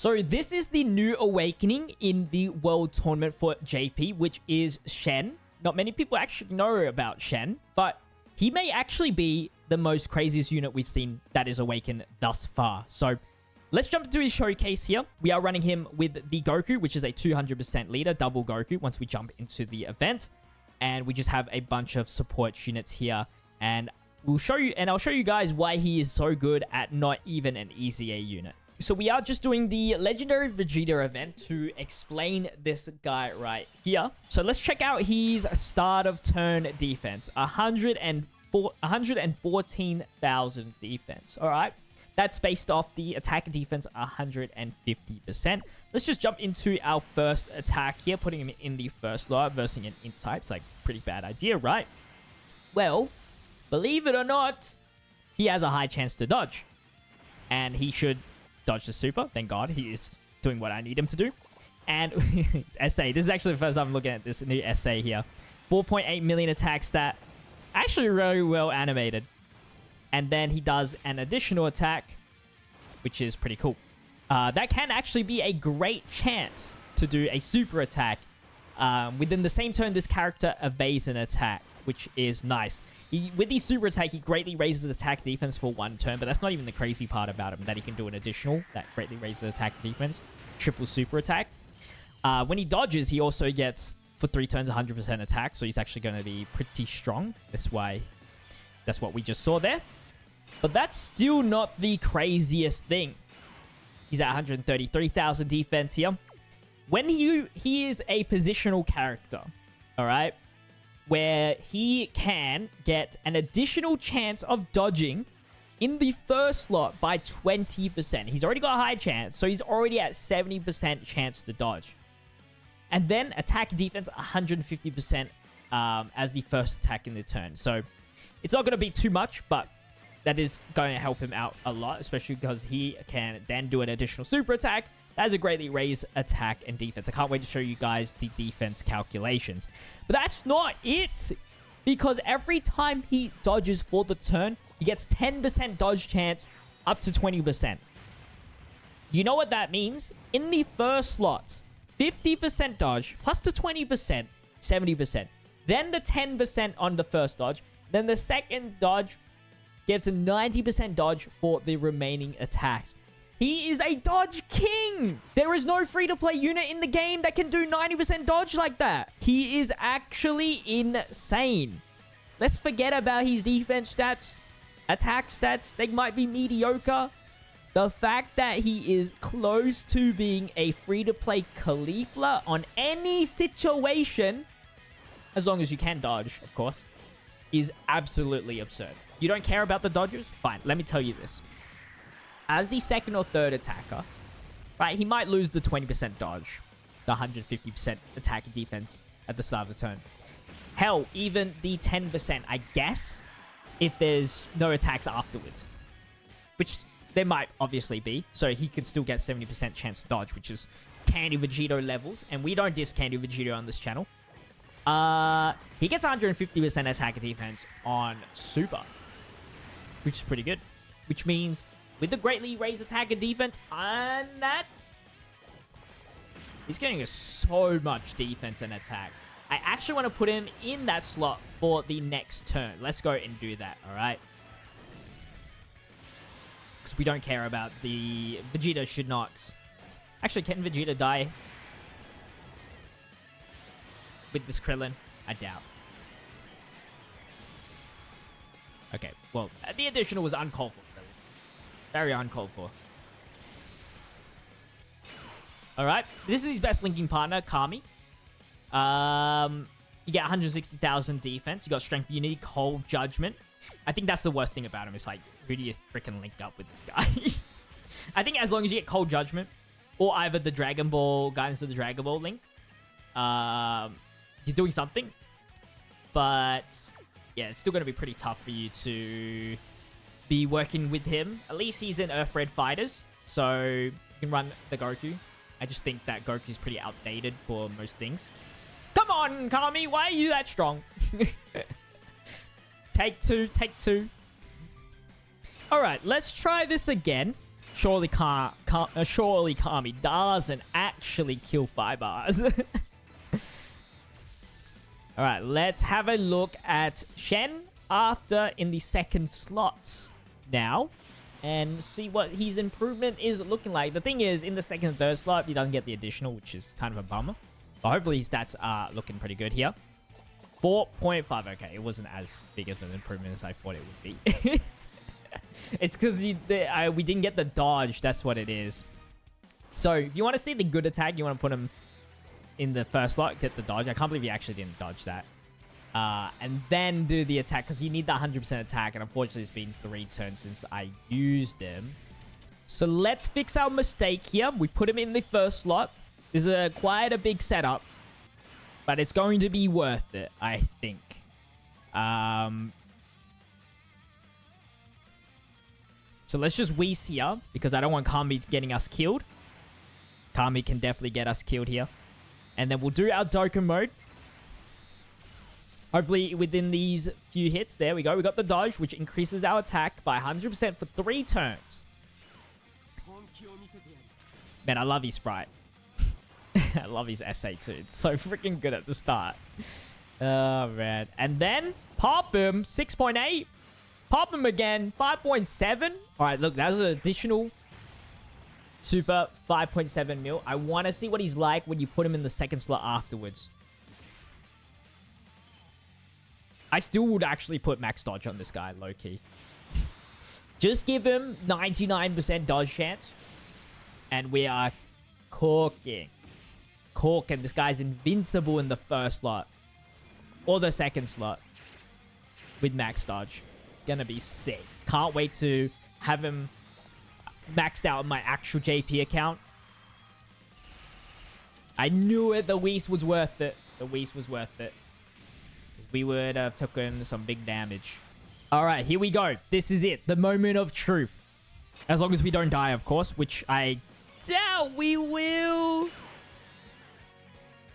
So this is the new awakening in the World Tournament for JP, which is Shen. Not many people actually know about Shen, but he may actually be the most craziest unit we've seen that is awakened thus far. So let's jump into his showcase here. We are running him with the Goku, which is a 200% leader, double Goku, once we jump into the event. And we just have a bunch of support units here. And we'll show you, and I'll show you guys why he is so good at not even an easy A unit. So we are just doing the Legendary Vegeta event to explain this guy right here. So let's check out his start of turn defense. 114,000 defense. All right. That's based off the attack defense 150%. Let's just jump into our first attack here, putting him in the first slot versus an int type. It's like pretty bad idea, right? Well, believe it or not, he has a high chance to dodge. And he should dodge the super. Thank God he is doing what I need him to do. And SA. This is actually the first time I'm looking at this new SA here. 4.8 million attack stat. Actually very well animated. And then he does an additional attack, which is pretty cool. That can actually be a great chance to do a super attack. Within the same turn, this character evades an attack, which is nice. With the super attack, he greatly raises attack defense for one turn, but that's not even the crazy part about him, that he can do an additional that greatly raises attack defense. Triple super attack. When he dodges, he also gets, for 3 turns, 100% attack, so he's actually going to be pretty strong. That's what we just saw there. But that's still not the craziest thing. He's at 133,000 defense here. When he is a positional character, all right, where he can get an additional chance of dodging in the first slot by 20%. He's already got a high chance, so he's already at 70% chance to dodge. And then attack defense 150% as the first attack in the turn. So it's not going to be too much, but that is going to help him out a lot, especially because he can then do an additional super attack. That is a greatly raised attack and defense. I can't wait to show you guys the defense calculations. But that's not it, because every time he dodges for the turn, he gets 10% dodge chance up to 20%. You know what that means? In the first slot, 50% dodge plus the 20%, 70%. Then the 10% on the first dodge. Then the second dodge gives a 90% dodge for the remaining attacks. He is a dodge king. There is no free-to-play unit in the game that can do 90% dodge like that. He is actually insane. Let's forget about his defense stats. Attack stats, they might be mediocre. The fact that he is close to being a free-to-play Caulifla on any situation, as long as you can dodge, of course, is absolutely absurd. You don't care about the dodges? Fine, let me tell you this. As the second or third attacker, right, he might lose the 20% dodge, the 150% attack and defense at the start of the turn. Hell, even the 10%, I guess, if there's no attacks afterwards. Which there might obviously be, so he could still get 70% chance to dodge, which is Candy Vegito levels, and we don't diss Candy Vegito on this channel. He gets 150% attack and defense on super, which is pretty good. Which means with the greatly raised attack and defense, and he's getting so much defense and attack. I actually want to put him in that slot for the next turn. Let's go and do that, all right? Because we don't care about the... Vegeta should not... Actually, can Vegeta die with this Krillin? I doubt. Okay, well, the additional was uncalled for. Very uncalled for. Alright, this is his best linking partner, Kami. You get 160,000 defense. You got Strength Unity, Cold Judgment. I think that's the worst thing about him. It's like, who do you freaking link up with this guy? I think as long as you get Cold Judgment, or either the Dragon Ball, Guidance of the Dragon Ball link, you're doing something. But yeah, it's still going to be pretty tough for you to be working with him. At least he's in Earthbred Fighters, so you can run the Goku. I just think that Goku's pretty outdated for most things. Come on, Kami, why are you that strong? Take two, take two. Alright, let's try this again. Surely Kami doesn't actually kill 5 bars. Alright, let's have a look at Shen after in the second slot now. And see what his improvement is looking like. The thing is, in the second and third slot, he doesn't get the additional, which is kind of a bummer. But hopefully his stats are looking pretty good here. 4.5. Okay, it wasn't as big of an improvement as I thought it would be. It's because we didn't get the dodge. That's what it is. So if you want to see the good attack, you want to put him in the first slot, get the dodge. I can't believe he actually didn't dodge that. And then do the attack, because you need that 100% attack. And unfortunately, it's been 3 turns since I used him. So let's fix our mistake here. We put him in the first slot. This is quite a big setup, but it's going to be worth it, I think. So let's just Whis here, because I don't want Kami getting us killed. Kami can definitely get us killed here. And then we'll do our Dokkan mode. Hopefully within these few hits. There we go. We got the dodge, which increases our attack by 100% for 3 turns. Man, I love his sprite. I love his SA too. It's so freaking good at the start. Oh, man. And then pop him. 6.8. Pop him again. 5.7. All right, look. That's an additional super 5.7 mil. I want to see what he's like when you put him in the second slot afterwards. I still would actually put max dodge on this guy, low-key. Just give him 99% dodge chance. And we are cooking. Cooking. This guy's invincible in the first slot. Or the second slot. With max dodge. It's gonna be sick. Can't wait to have him maxed out on my actual JP account. I knew it. The Whis was worth it. The Whis was worth it. We would have taken some big damage. Alright, here we go. This is it. The moment of truth. As long as we don't die, of course. Which I doubt we will.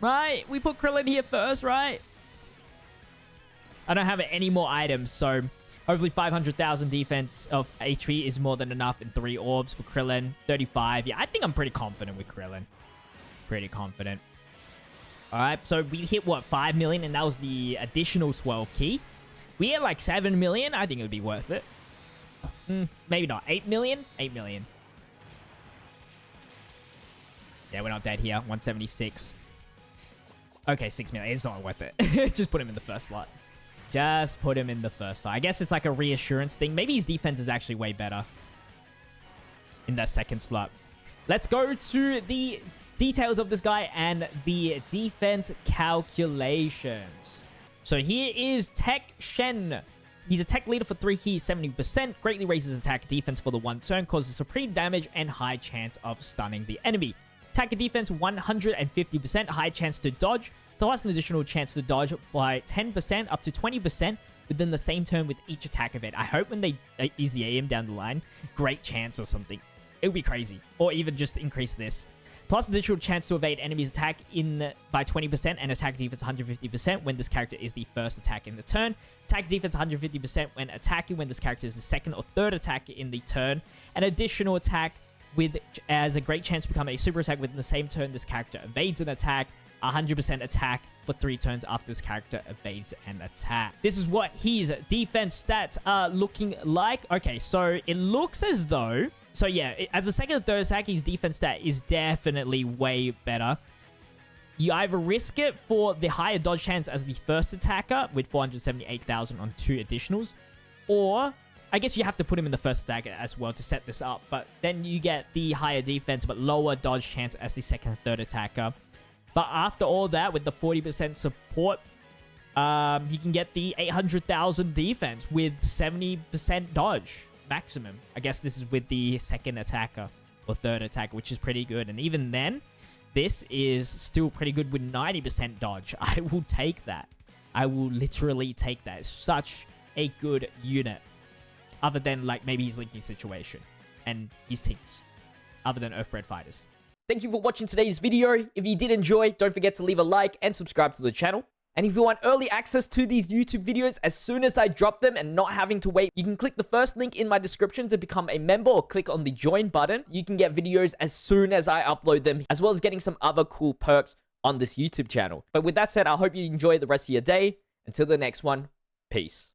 Right? We put Krillin here first, right? I don't have any more items, so hopefully 500,000 defense of HP is more than enough in 3 orbs for Krillin. 35. Yeah, I think I'm pretty confident with Krillin. Pretty confident. Alright, so we hit, what, 5 million, and that was the additional 12 key. We hit like 7 million. I think it would be worth it. Maybe not. 8 million? 8 million. Yeah, we're not dead here. 176. Okay, 6 million. It's not worth it. Just put him in the first slot. Just put him in the first slot. I guess it's like a reassurance thing. Maybe his defense is actually way better in that second slot. Let's go to the details of this guy and the defense calculations. So here is Tech Shen. He's a tech leader for 3 keys, 70%. Greatly raises attack defense for the 1 turn. Causes supreme damage and high chance of stunning the enemy. Attack defense 150%. High chance to dodge. Plus an additional chance to dodge by 10% up to 20% within the same turn with each attack event. I hope when they ease the AM down the line, great chance or something. It would be crazy. Or even just increase this. Plus additional chance to evade enemies' attack by 20% and attack defense 150% when this character is the first attack in the turn. Attack defense 150% when attacking when this character is the second or third attack in the turn. An additional attack as a great chance to become a super attack within the same turn this character evades an attack. 100% attack for 3 turns after this character evades an attack. This is what his defense stats are looking like. Okay, so it looks as though... So yeah, as a second or third attack, his defense stat is definitely way better. You either risk it for the higher dodge chance as the first attacker with 478,000 on 2 additionals. Or, I guess you have to put him in the first attacker as well to set this up. But then you get the higher defense but lower dodge chance as the second and third attacker. But after all that, with the 40% support, you can get the 800,000 defense with 70% dodge maximum. I guess this is with the second attacker or third attacker, which is pretty good. And even then, this is still pretty good with 90% dodge. I will take that. I will literally take that. It's such a good unit. Other than, like, maybe his linking situation and his teams. Other than Earthbred Fighters. Thank you for watching today's video. If you did enjoy, don't forget to leave a like and subscribe to the channel. And if you want early access to these YouTube videos as soon as I drop them and not having to wait, you can click the first link in my description to become a member or click on the join button. You can get videos as soon as I upload them, as well as getting some other cool perks on this YouTube channel. But with that said, I hope you enjoy the rest of your day. Until the next one, peace.